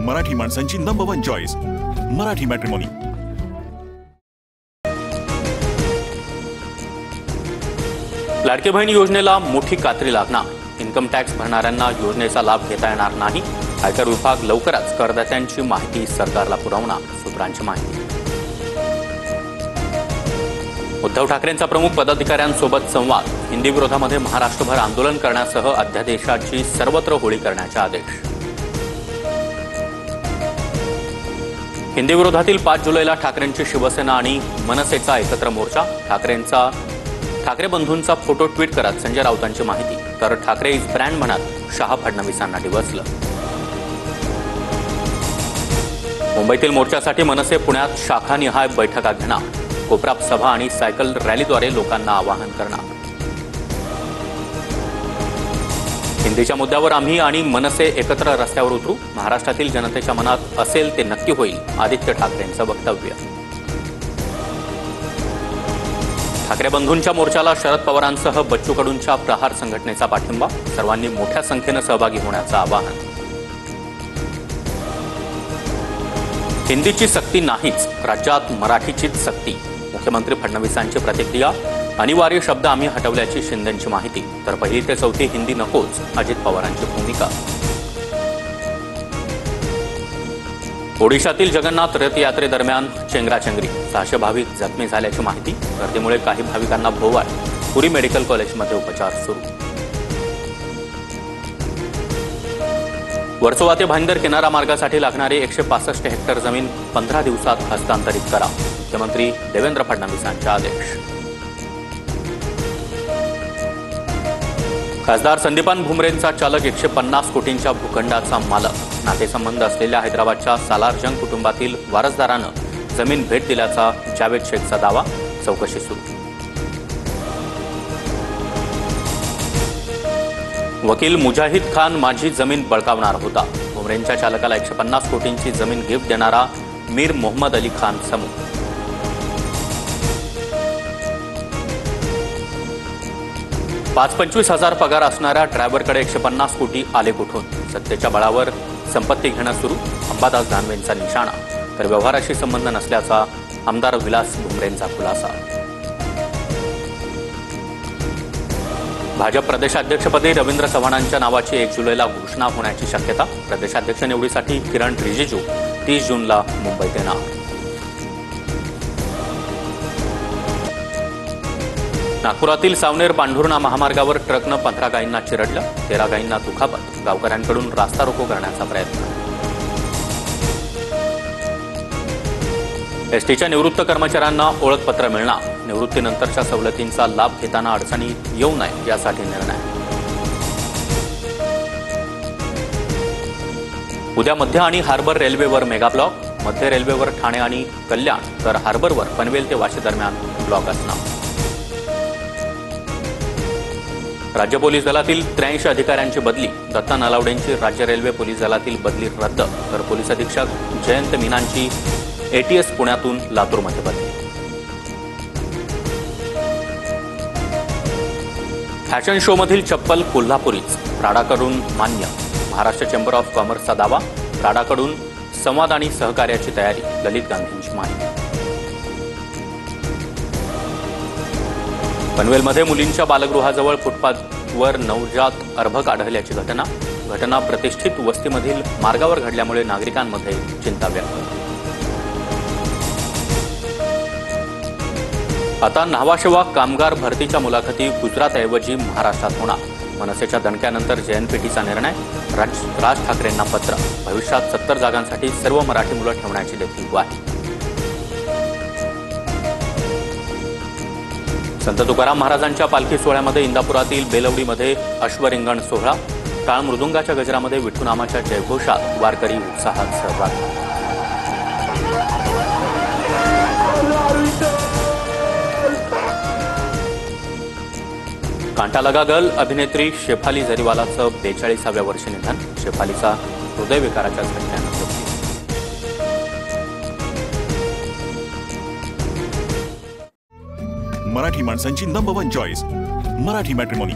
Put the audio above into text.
मराठी माणसांची number 1 choice Marathi matrimony. Ladki Bahin योजनेला मोठी कात्री लागणार, इन्कम टॅक्स भरणाऱ्यांना योजनेचा लाभ घेता येणार नाही। आयकर विभाग लवकरच करदात्यांची माहिती सरकारला पुरवणार, सूत्रांची माहिती। उद्धव ठाकरेंचा प्रमुख पदाधिकाऱ्यांसोबत संवाद, हिंदी विरोधामध्ये महाराष्ट्रभर आंदोलन करण्यासह अध्यादेशाची सर्वत्र होळी करण्याचे आदेश। हिंदी विरोधातील 5 जुलैला ठाकरेंची शिवसेना आणि मनसेचा एकत्र मोर्चा, ठाकरे बंधूंचा फोटो ट्विट करत संजय राऊतांची माहिती। तर ठाकरे इज ब्रँड म्हणत शहा फडणवीसांना डिवचलं। मुंबईतील मोर्चासाठी मनसे पुण्यात शाखानिहाय बैठका घेणार, कोपराप सभा आणि सायकल रॅलीद्वारे लोकांना आवाहन करणार। हिंदीच्या मुद्द्यावर आम्ही आणि मनसे एकत्र रस्त्यावर उतरू, महाराष्ट्रातील जनतेच्या मनात असेल ते नक्की होईल, आदित्य ठाकरेंचं वक्तव्य। ठाकरे बंधूंच्या मोर्चाला शरद पवारांसह बच्चू कडूंच्या प्रहार संघटनेचा पाठिंबा, सर्वांनी मोठ्या संख्येनं सहभागी होण्याचं आवाहन। हिंदीची सक्ती नाहीच, राज्यात मराठीचीच सक्ती, मुख्यमंत्री फडणवीसांची प्रतिक्रिया। अनिवार्य शब्द आम्ही हटवल्याची शिंदेंची माहिती। तर 1ली ते 4थी हिंदी नकोच, अजित पवारांची भूमिका। ओडिशातील जगन्नाथ रथयात्रेदरम्यान चेंगराचेंगरी, 600 भाविक जखमी झाल्याची माहिती। गर्दीमुळे काही भाविकांना भोवळ, पुरी मेडिकल कॉलेजमध्ये उपचार सुरू। वर्सोवा ते भाईंदर किनारा मार्गासाठी लागणारी 165 हेक्टर जमीन 15 दिवसात हस्तांतरित करा, मुख्यमंत्री देवेंद्र फडणवीसांचे आदेश। खासदार संदीपान भुमरेंचा चालक 150 कोटींच्या भूखंडाचा मालक, नातेसंबंध असलेल्या हैदराबादच्या सालार जंग कुटुंबातील वारसदारानं जमीन भेट दिल्याचा जावेद शेखचा दावा, चौकशी सुरू। वकील मुजाहिद खान माझी जमीन बळकावणार होता, भुमरेंच्या चालकाला 150 कोटींची जमीन गिफ्ट देणारा मीर मोहम्मद अली खान समूह। 25 हजार पगार असणाऱ्या ड्रायव्हरकडे 150 कोटी आले कुठून, सत्तेच्या बळावर संपत्ती घेणं सुरू, अंबादास दानवेंचा निशाणा। तर व्यवहाराशी संबंध नसल्याचा आमदार विलास भुमरेंचा खुलासा। भाजप प्रदेशाध्यक्षपदी रवींद्र चव्हाणांच्या नावाची 1 जुलैला घोषणा होण्याची शक्यता, प्रदेशाध्यक्ष निवडीसाठी किरण रिजिजू 30 जूनला मुंबईत येणार। नागपुरातील सावनेर पांढुर्णा महामार्गावर ट्रकनं 15 गायींना चिरडलं, 13 गायींना दुखापत, गावकऱ्यांकडून रास्ता रोको करण्याचा प्रयत्न। एसटीच्या निवृत्त कर्मचाऱ्यांना ओळखपत्र मिळणार, निवृत्तीनंतरच्या सवलतींचा लाभ घेताना अडचणी येऊ नये यासाठी निर्णय। उद्या मध्य आणि हार्बर रेल्वेवर मेगा ब्लॉक, मध्य रेल्वेवर ठाणे आणि कल्याण, तर हार्बरवर पनवेल ते वाशी दरम्यान ब्लॉक असणार। राज्य पोलीस दलातील 83 अधिकाऱ्यांची बदली, दत्ता नलावडेंची राज्य रेल्वे पोलीस दलातील बदली रद्द, तर पोलीस अधीक्षक जयंत मीनांची एटीएस पुण्यातून लातूरमध्ये बदली। फॅशन शोमधील चप्पल कोल्हापुरीच, प्राडाकडून मान्य, महाराष्ट्र चेंबर ऑफ कॉमर्सचा दावा, प्राडाकडून संवाद आणि सहकार्याची तयारी, ललित गांधींची माहिती। पनवेलमध्ये मुलींच्या बालगृहाजवळ फुटपाथवर नवजात अर्भक आढळल्याची घटना प्रतिष्ठित वस्तीमधील मार्गावर घडल्यामुळे नागरिकांमध्ये चिंता व्यक्त। आता न्हावाशेवा कामगार भरतीच्या मुलाखती गुजरातऐवजी महाराष्ट्रात होणार, मनसेच्या दणक्यानंतर जेएनपीटीचा निर्णय, राज ठाकरेंना पत्र, भविष्यात 70 जागांसाठी सर्व मराठी मुलं ठेवण्याची देखील ग्वाही। संत तुकाराम महाराजांच्या पालखी सोहळ्यामध्ये इंदापुरातील बेलवडीमध्ये अश्वरिंगण सोहळा, टाळ मृदुंगाच्या गजरामध्ये विठ्ठुनामाच्या जयघोषात वारकरी उत्साहात सहभागी। कांटा लगा गल अभिनेत्री शेफाली जरीवालाचं 42व्या वर्षी निधन, शेफालीचा हृदयविकाराच्या झटक्यानं मृत्यू। मराठी माणसांची नंबर 1 चॉईस मराठी मॅट्रिमोनी।